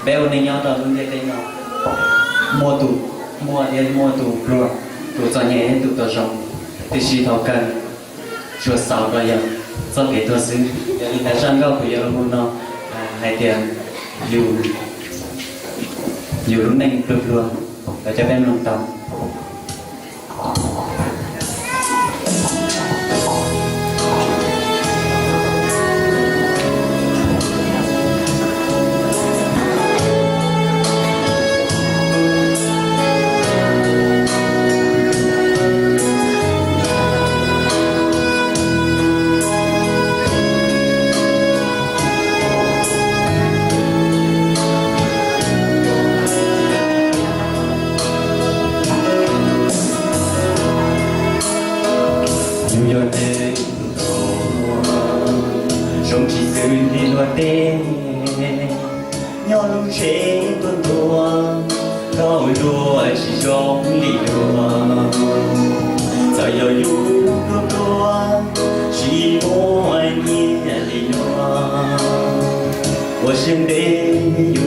béo này nhau tao luôn đây nào mua tủ luôn tủ cho nhẹ tủ cho rộng thì chỉ thầu cần chùa sáu rồi giờ do cái tôi xứ giờ đi tại sân gạo của giờ luôn nó hai tiền dù lúc này được luôn và cho em lòng tàu tên nhỏ lúc chế tuần tua câu đùa chỉ trong đi đùa giờ giờ du lúc đùa chỉ mỗi anh nhẹ đi đùa我心里有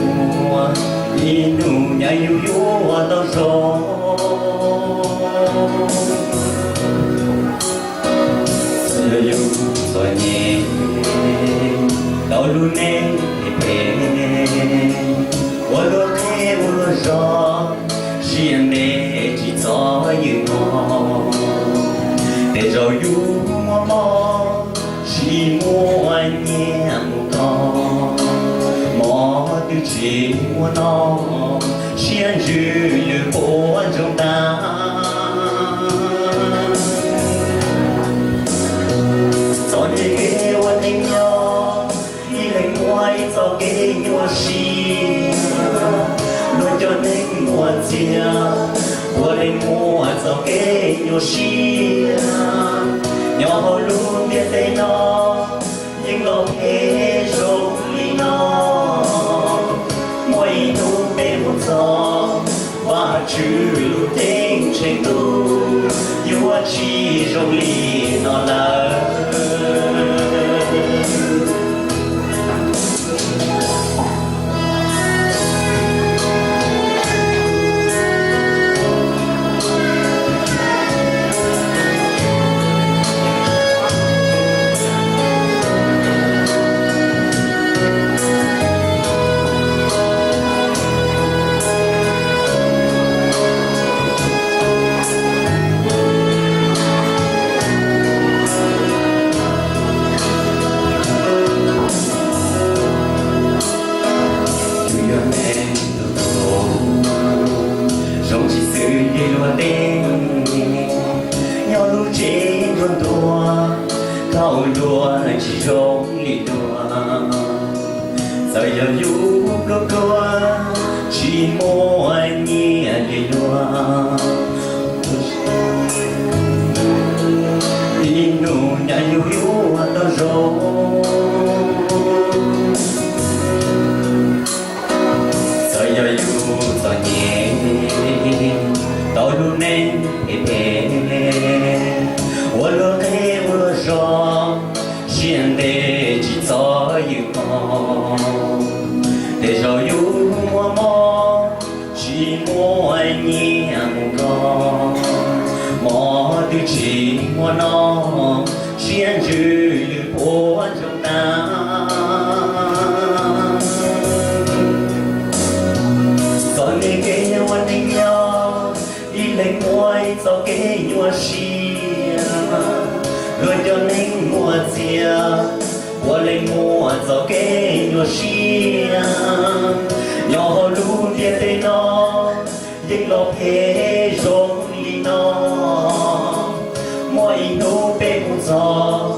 一路呀有我到手giờ有昨年到路内边，我若开我若上，心内只早有我，得着有我么，是我年不高，莫对起我闹，先日日过中大。昨天给我听了。cho cái nhua xì luôn cho nên mua chia của lên mua cho cái nhua xì nhỏ luôn biết đây nó nhưng lo thế rồi nó mỗi thu bên một gió và chữ luôn tên trên tu yêu chi rồi nó là nhau lúc chế luôn đùa câu đùa chỉ trong đi đùa giờ giờ du lúc đùa chỉ mỗi nhẹ đi đùa đi nụ nhà yêu yêu ta rồi giờ giờ du giờ nhẹ tôi luôn nên để我若开我说现在只早有梦得着有我梦是我年高莫对起我闹先日我中大昨天给我的鸟一来我早给我洗rồi cho nên mua chia, qua lên mua cho cái nhua xia, nhỏ luôn dia tê nó, nhưng lo thế rong li nó, mỗi nô bê một gió,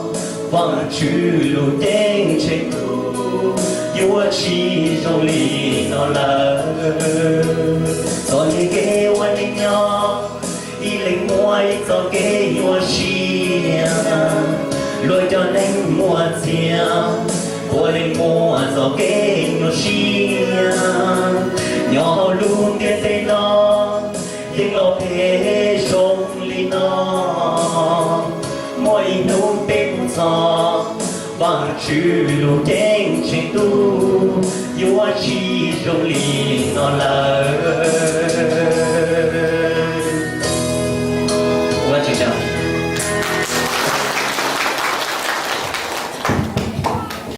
vang chữ luôn tiếng trên tu, yêu chi rong li nó là, rồi cái quan đi nhỏ. đi lên ngoài cho cái nhua xia lôi cho nên mua chia qua lên mua cho cái nhua xia nhỏ luôn biết tên nó nhưng lo thế sông li nó mỗi nụ bên gió bằng chữ lô đen trên tu yêu chi rong li nó là